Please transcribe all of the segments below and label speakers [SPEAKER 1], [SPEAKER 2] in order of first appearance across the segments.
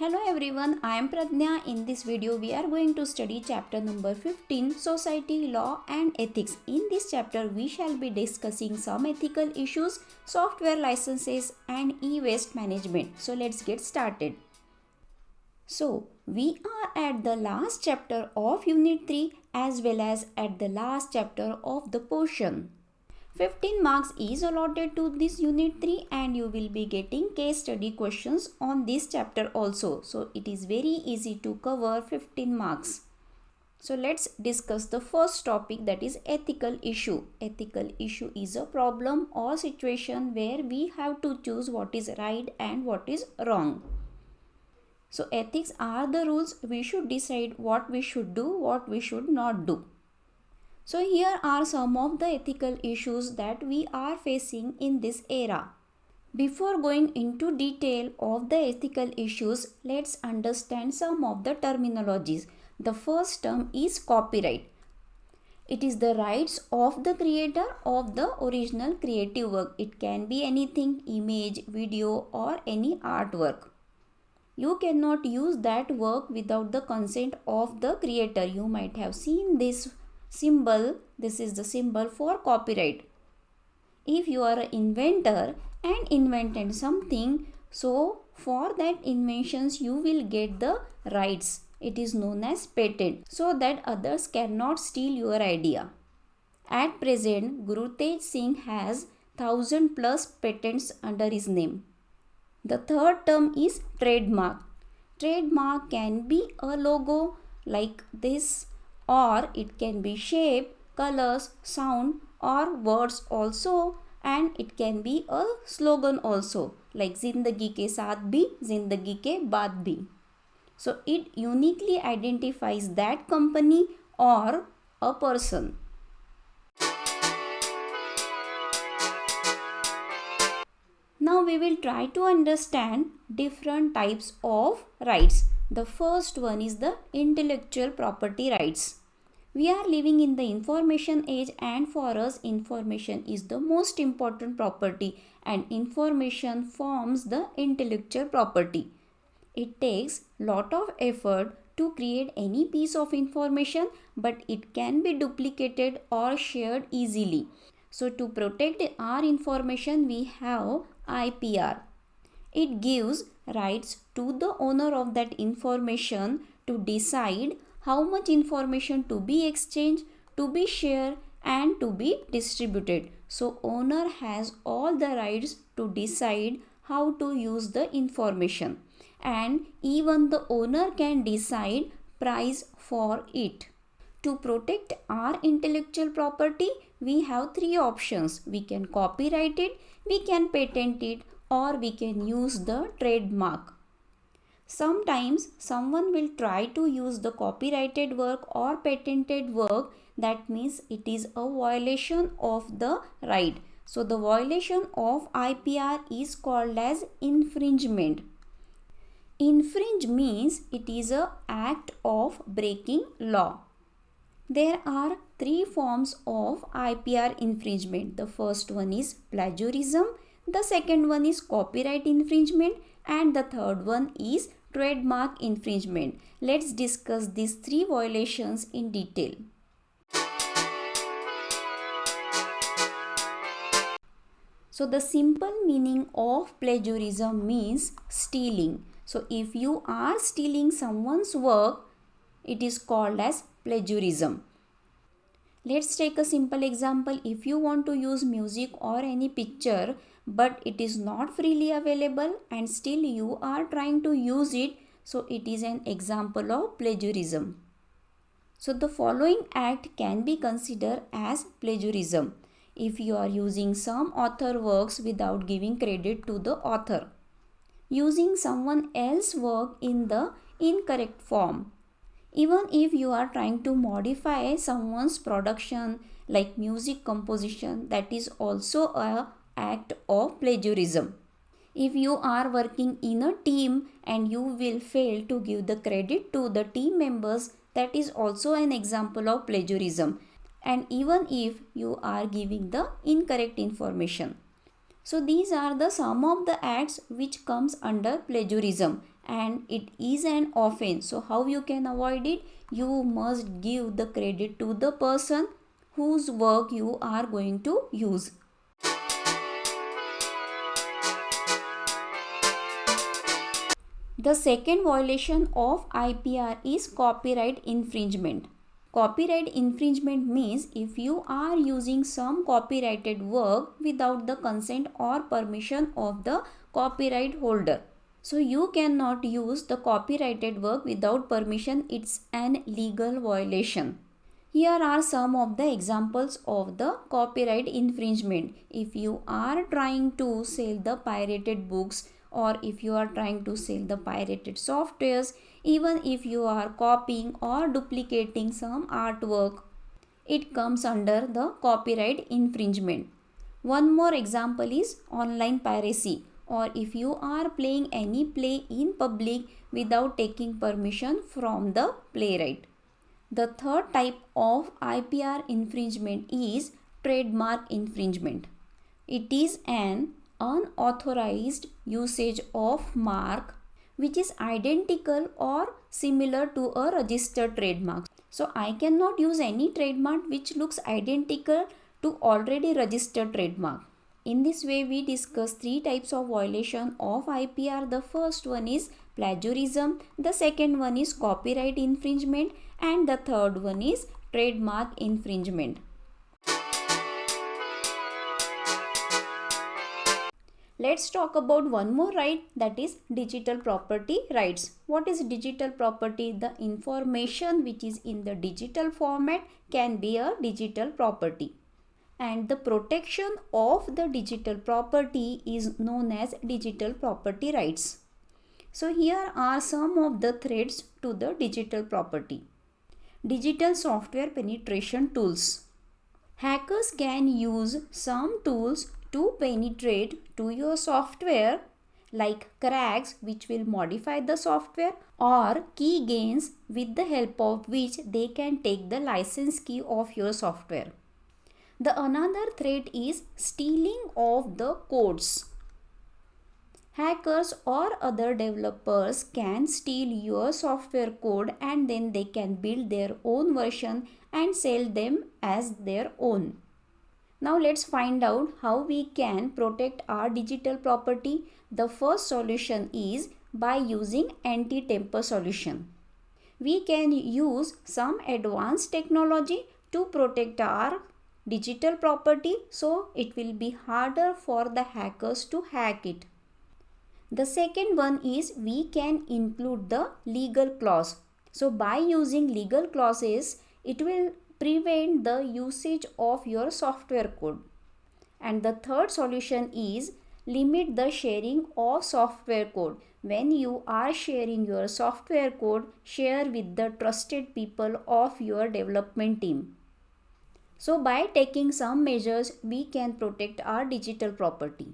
[SPEAKER 1] Hello everyone, I am Pradnya. In this video, we are going to study chapter number 15, Society, Law and Ethics. In this chapter, we shall be discussing some ethical issues, software licenses and e-waste management. So let's get started. So, we are at the last chapter of Unit 3 as well as at the last chapter of the portion. 15 marks is allotted to this unit 3 and you will be getting case study questions on this chapter also. So it is very easy to cover 15 marks. So let's discuss the first topic, that is ethical issue. Ethical issue is a problem or situation where we have to choose what is right and what is wrong. So ethics are the rules. We should decide what we should do, what we should not do. So here are some of the ethical issues that we are facing in this era. Before going into detail of the ethical issues, let's understand some of the terminologies. The first term is copyright. It is the rights of the creator of the original creative work. It can be anything, image, video or any artwork. You cannot use that work without the consent of the creator. You might have seen this symbol. This is the symbol for copyright. If you are an inventor and invented something, so for that inventions you will get the rights. It is known as patent, so that others cannot steal your idea. At present, Guru Tej Singh has 1000 plus patents under his name. The third term is trademark. Trademark can be a logo like this, or it can be shape, colors, sound or words also, and it can be a slogan also like Zindagi ke saath bhi, Zindagi ke baad bhi. So it uniquely identifies that company or a person. Now we will try to understand different types of rights. The first one is the intellectual property rights. We are living in the information age and for us information is the most important property and information forms the intellectual property. It takes lot of effort to create any piece of information, but it can be duplicated or shared easily. So to protect our information we have IPR. It gives rights to the owner of that information to decide how much information to be exchanged, to be shared and to be distributed. So owner has all the rights to decide how to use the information, and even the owner can decide price for it. To protect our intellectual property, we have three options. We can copyright it, we can patent it, or we can use the trademark. Sometimes someone will try to use the copyrighted work or patented work. That means it is a violation of the right. So the violation of IPR is called as infringement. Infringe means it is an act of breaking law. There are three forms of IPR infringement. The first one is plagiarism, the second one is copyright infringement, and the third one is trademark infringement. Let's discuss these three violations in detail. So the simple meaning of plagiarism means stealing. So if you are stealing someone's work, it is called as plagiarism. Let's take a simple example. If you want to use music or any picture, but it is not freely available and still you are trying to use it, so it is an example of plagiarism. So the following act can be considered as plagiarism. If you are using some author works without giving credit to the author, using someone else's work in the incorrect form, even if you are trying to modify someone's production like music composition, that is also an act of plagiarism. If you are working in a team and you will fail to give the credit to the team members, that is also an example of plagiarism. And even if you are giving the incorrect information. So these are the some of the acts which comes under plagiarism, and it is an offense. So how you can avoid it? You must give the credit to the person whose work you are going to use. The second violation of IPR is copyright infringement. Copyright infringement means if you are using some copyrighted work without the consent or permission of the copyright holder. So you cannot use the copyrighted work without permission. It's an legal violation. Here are some of the examples of the copyright infringement. If you are trying to sell the pirated books, or if you are trying to sell the pirated softwares, even if you are copying or duplicating some artwork, it comes under the copyright infringement. One more example is online piracy, or if you are playing any play in public without taking permission from the playwright. The third type of IPR infringement is trademark infringement. It is an unauthorized usage of mark which is identical or similar to a registered trademark. So I cannot use any trademark which looks identical to already registered trademark. In this way, we discuss three types of violation of IPR. The first one is plagiarism, the second one is copyright infringement, and the third one is trademark infringement. Let's talk about one more right, that is digital property rights. What is digital property? The information which is in the digital format can be a digital property. And the protection of the digital property is known as digital property rights. So here are some of the threats to the digital property. Digital software penetration tools. Hackers can use some tools to penetrate to your software, like cracks which will modify the software, or key gains with the help of which they can take the license key of your software. The another threat is stealing of the codes. Hackers or other developers can steal your software code and then they can build their own version and sell them as their own. Now let's find out how we can protect our digital property. The first solution is by using anti-tamper solution. We can use some advanced technology to protect our digital property, so it will be harder for the hackers to hack it. The second one is we can include the legal clause. So by using legal clauses, it will prevent the usage of your software code. And the third solution is limit the sharing of software code. When you are sharing your software code, share with the trusted people of your development team. So by taking some measures, we can protect our digital property.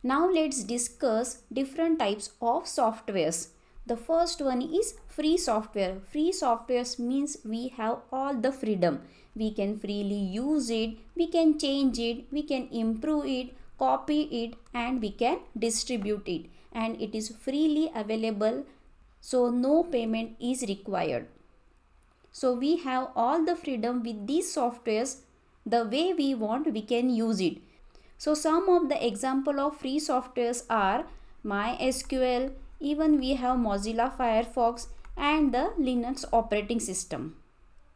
[SPEAKER 1] Now let's discuss different types of softwares. The first one is free software. Free softwares means we have all the freedom. We can freely use it, we can change it, we can improve it, copy it, and we can distribute it. And it is freely available, so no payment is required. So we have all the freedom with these softwares. The way we want, we can use it. So some of the example of free softwares are MySQL, even we have Mozilla Firefox and the Linux operating system.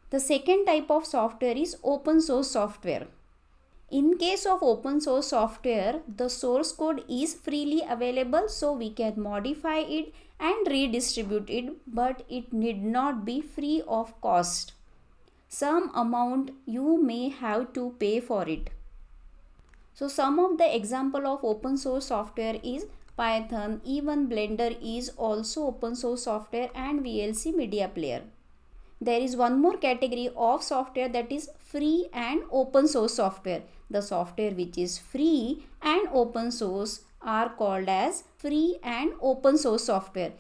[SPEAKER 1] The second type of software is open source software. In case of open source software, the source code is freely available, so we can modify it and redistribute it, but it need not be free of cost. Some amount you may have to pay for it. So some of the example of open source software is Python, even Blender is also open source software, and VLC media player. There is one more category of software, that is free and open source software. The software which is free and open source are called as free and open source software.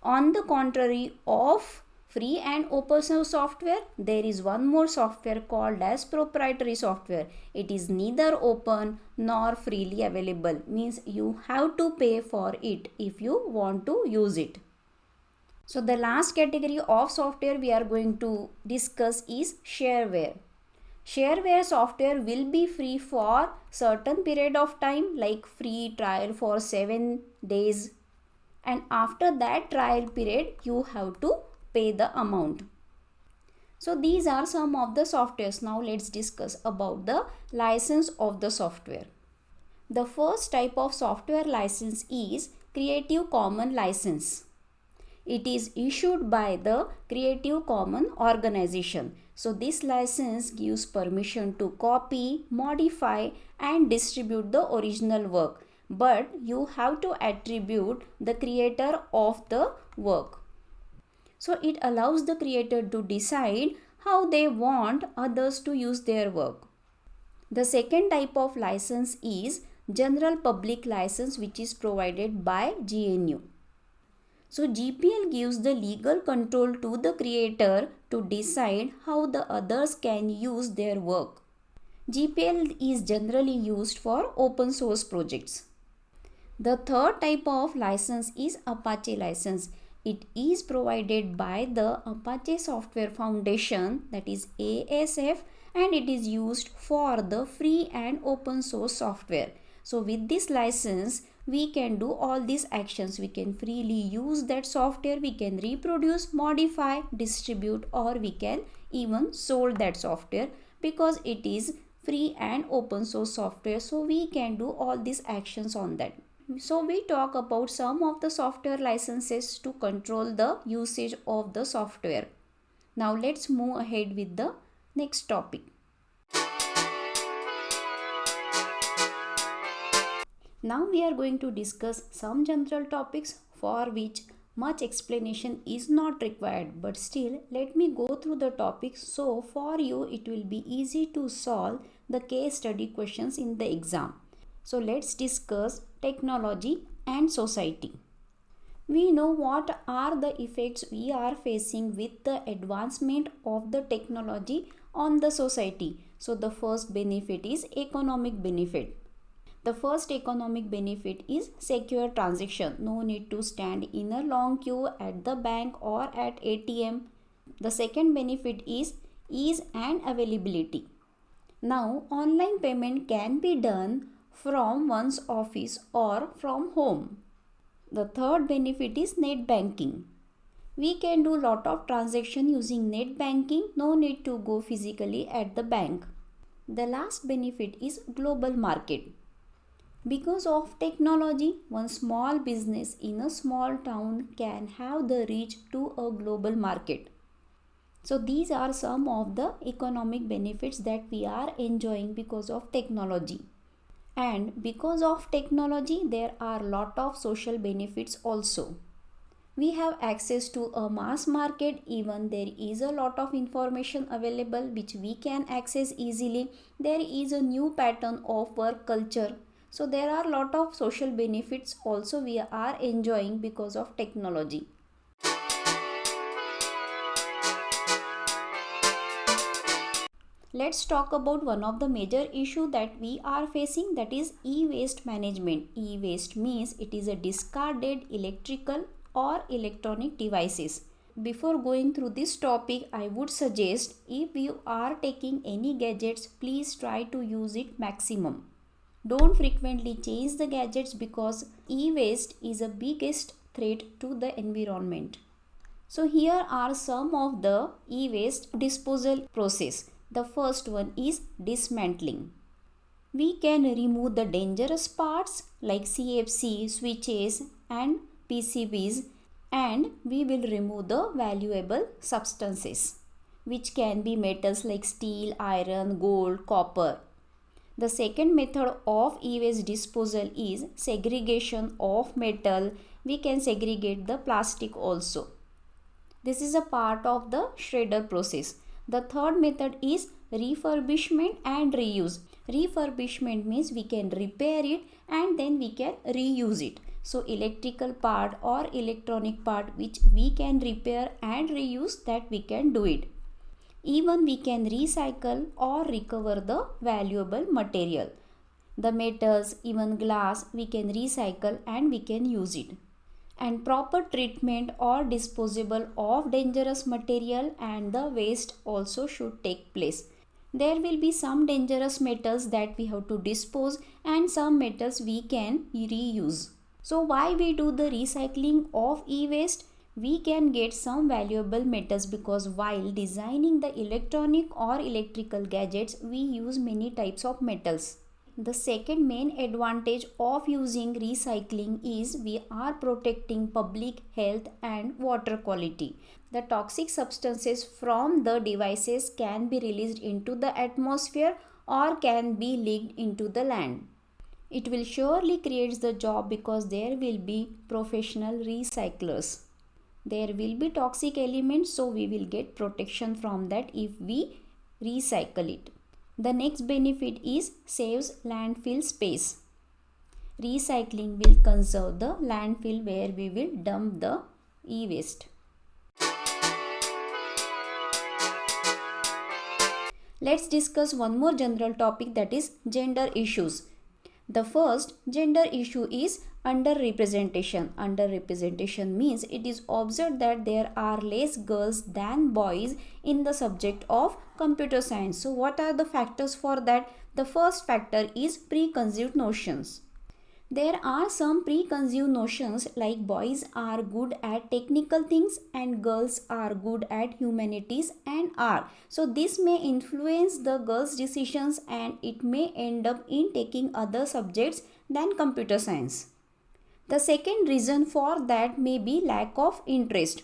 [SPEAKER 1] On the contrary of free and open source software, there is one more software called as proprietary software. It is neither open nor freely available, means you have to pay for it if you want to use it. So the last category of software we are going to discuss is shareware. Shareware software will be free for certain period of time, like free trial for 7 days, and after that trial period you have to pay the amount. So these are some of the softwares. Now let's discuss about the license of the software. The first type of software license is Creative Commons license. It is issued by the Creative Commons organization. So this license gives permission to copy, modify and distribute the original work, but you have to attribute the creator of the work. So it allows the creator to decide how they want others to use their work. The second type of license is General Public License, which is provided by GNU. So GPL gives the legal control to the creator to decide how the others can use their work. GPL is generally used for open source projects. The third type of license is Apache license. It is provided by the Apache Software Foundation, that is ASF, and it is used for the free and open source software. So with this license, we can do all these actions. We can freely use that software. We can reproduce, modify, distribute, or we can even sold that software because it is free and open source software. So we can do all these actions on that. So we talk about some of the software licenses to control the usage of the software. Now let's move ahead with the next topic. Now we are going to discuss some general topics for which much explanation is not required, but still let me go through the topics so for you it will be easy to solve the case study questions in the exam. So let's discuss technology and society. We know what are the effects we are facing with the advancement of the technology on the society. So the first benefit is economic benefit. The first economic benefit is secure transaction. No need to stand in a long queue at the bank or at ATM. The second benefit is ease and availability. Now online payment can be done from one's office or from home. The third benefit is net banking. We can do lot of transaction using net banking. No need to go physically at the bank. The last benefit is global market. Because of technology, one small business in a small town can have the reach to a global market. So these are some of the economic benefits that we are enjoying because of technology. And because of technology, there are lot of social benefits also. We have access to a mass market, even there is a lot of information available which we can access easily. There is a new pattern of work culture. So there are a lot of social benefits also we are enjoying because of technology. Let's talk about one of the major issue that we are facing, that is e-waste management. E-waste means it is a discarded electrical or electronic devices. Before going through this topic, I would suggest if you are taking any gadgets, please try to use it maximum. Don't frequently change the gadgets because e-waste is the biggest threat to the environment. So here are some of the e-waste disposal process. The first one is dismantling. We can remove the dangerous parts like CFC, switches and PCBs, and we will remove the valuable substances, which can be metals like steel, iron, gold, copper. The second method of e-waste disposal is segregation of metal. We can segregate the plastic also. This is a part of the shredder process. The third method is refurbishment and reuse. Refurbishment means we can repair it and then we can reuse it. So electrical part or electronic part which we can repair and reuse, that we can do it. Even we can recycle or recover the valuable material. The metals, even glass, we can recycle and we can use it. And proper treatment or disposal of dangerous material and the waste also should take place. There will be some dangerous metals that we have to dispose and some metals we can reuse. So why we do the recycling of e-waste? We can get some valuable metals because while designing the electronic or electrical gadgets, we use many types of metals. The second main advantage of using recycling is we are protecting public health and water quality. The toxic substances from the devices can be released into the atmosphere or can be leaked into the land. It will surely create the job because there will be professional recyclers. There will be toxic elements, so we will get protection from that if we recycle it. The next benefit is saves landfill space. Recycling will conserve the landfill where we will dump the e-waste. Let's discuss one more general topic, that is gender issues. The first gender issue is underrepresentation. Underrepresentation means it is observed that there are less girls than boys in the subject of computer science. So what are the factors for that? The first factor is preconceived notions. There are some preconceived notions like boys are good at technical things and girls are good at humanities and art. So this may influence the girls' decisions and it may end up in taking other subjects than computer science. The second reason for that may be lack of interest.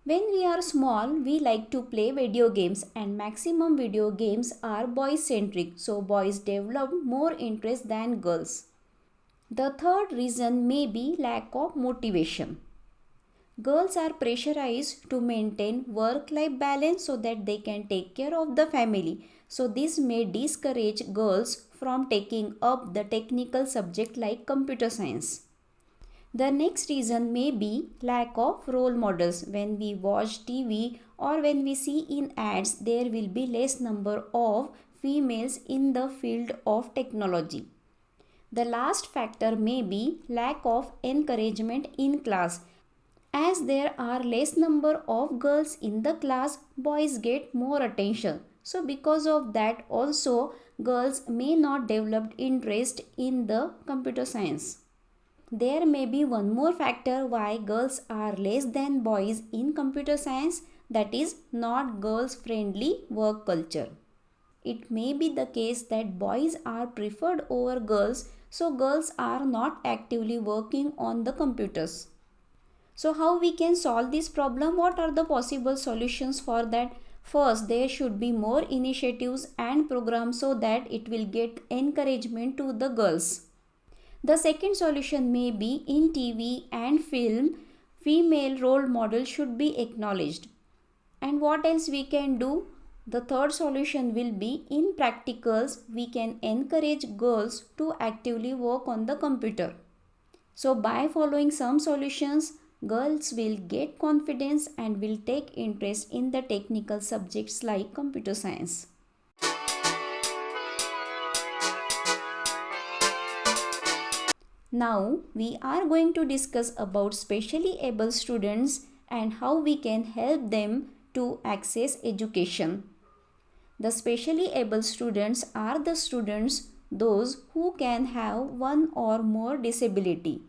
[SPEAKER 1] When we are small, we like to play video games and maximum video games are boys centric. So boys develop more interest than girls. The third reason may be lack of motivation. Girls are pressurized to maintain work-life balance so that they can take care of the family. So this may discourage girls from taking up the technical subject like computer science. The next reason may be lack of role models. When we watch TV or when we see in ads, there will be less number of females in the field of technology. The last factor may be lack of encouragement in class. As there are less number of girls in the class, boys get more attention. So because of that also, girls may not develop interest in the computer science. There may be one more factor why girls are less than boys in computer science, that is not girls friendly work culture. It may be the case that boys are preferred over girls, so girls are not actively working on the computers. So how we can solve this problem? What are the possible solutions for that? First, there should be more initiatives and programs so that it will get encouragement to the girls. The second solution may be in TV and film, female role models should be acknowledged. And what else we can do? The third solution will be in practicals, we can encourage girls to actively work on the computer. So by following some solutions, girls will get confidence and will take interest in the technical subjects like computer science. Now we are going to discuss about specially able students and how we can help them to access education. The specially able students are the students those who can have one or more disability.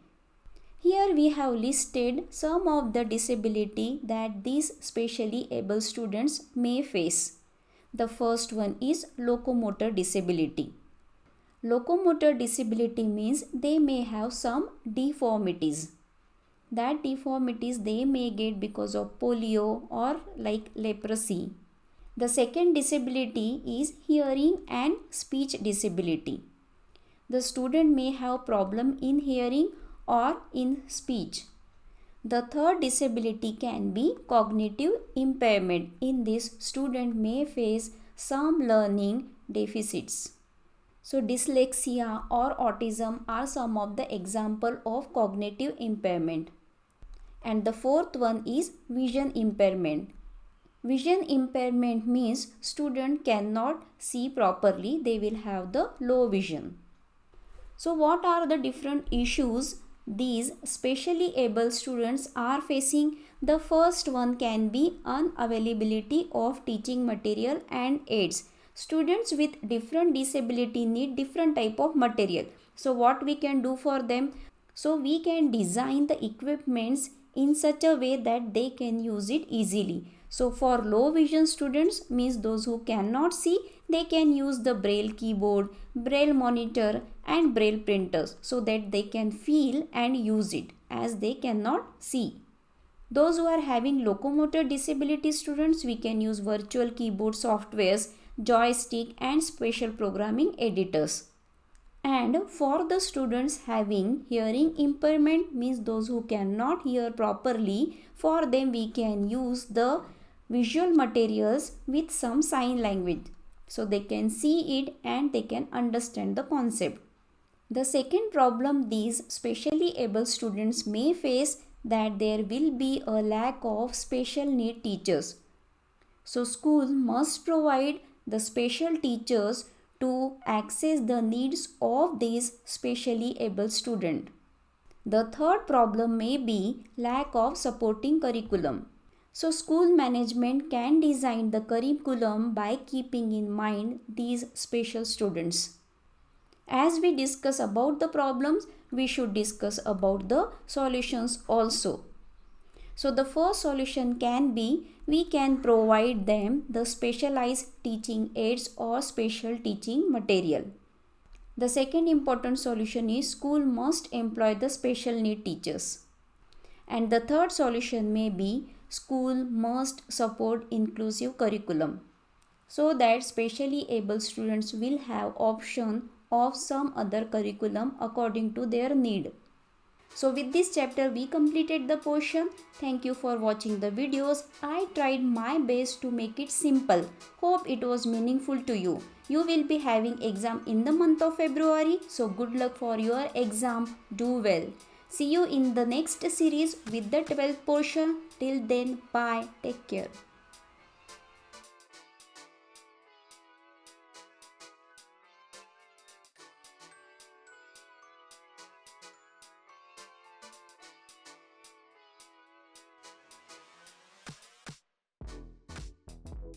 [SPEAKER 1] Here we have listed some of the disability that these specially able students may face. The first one is locomotor disability. Locomotor disability means they may have some deformities. That deformities they may get because of polio or like leprosy. The second disability is hearing and speech disability. The student may have problem in hearing or in speech. The third disability can be cognitive impairment. In this, student may face some learning deficits. So dyslexia or autism are some of the example of cognitive impairment. And the fourth one is vision impairment. Vision impairment means student cannot see properly, they will have the low vision. So what are the different issues these specially able students are facing? The first one can be unavailability of teaching material and aids. Students with different disability need different type of material. So what we can do for them? So we can design the equipments in such a way that they can use it easily. So for low vision students, means those who cannot see, they can use the braille keyboard, braille monitor and braille printers so that they can feel and use it as they cannot see. Those who are having locomotor disability students, we can use virtual keyboard softwares, joystick and special programming editors. And for the students having hearing impairment, means those who cannot hear properly, for them we can use the visual materials with some sign language. So they can see it and they can understand the concept. The second problem these specially able students may face, that there will be a lack of special need teachers. So school must provide the special teachers to access the needs of these specially able students. The third problem may be lack of supporting curriculum. So school management can design the curriculum by keeping in mind these special students. As we discuss about the problems, we should discuss about the solutions also. So the first solution can be, we can provide them the specialized teaching aids or special teaching material. The second important solution is, school must employ the special need teachers. And the third solution may be, school must support inclusive curriculum so that specially able students will have option of some other curriculum according to their need. So with this chapter we completed the portion. Thank you for watching the videos. I tried my best to make it simple. Hope it was meaningful to you. You will be having exam in the month of February. So good luck for your exam. Do well. See you in the next series with the 12th portion. Till then, bye. Take care.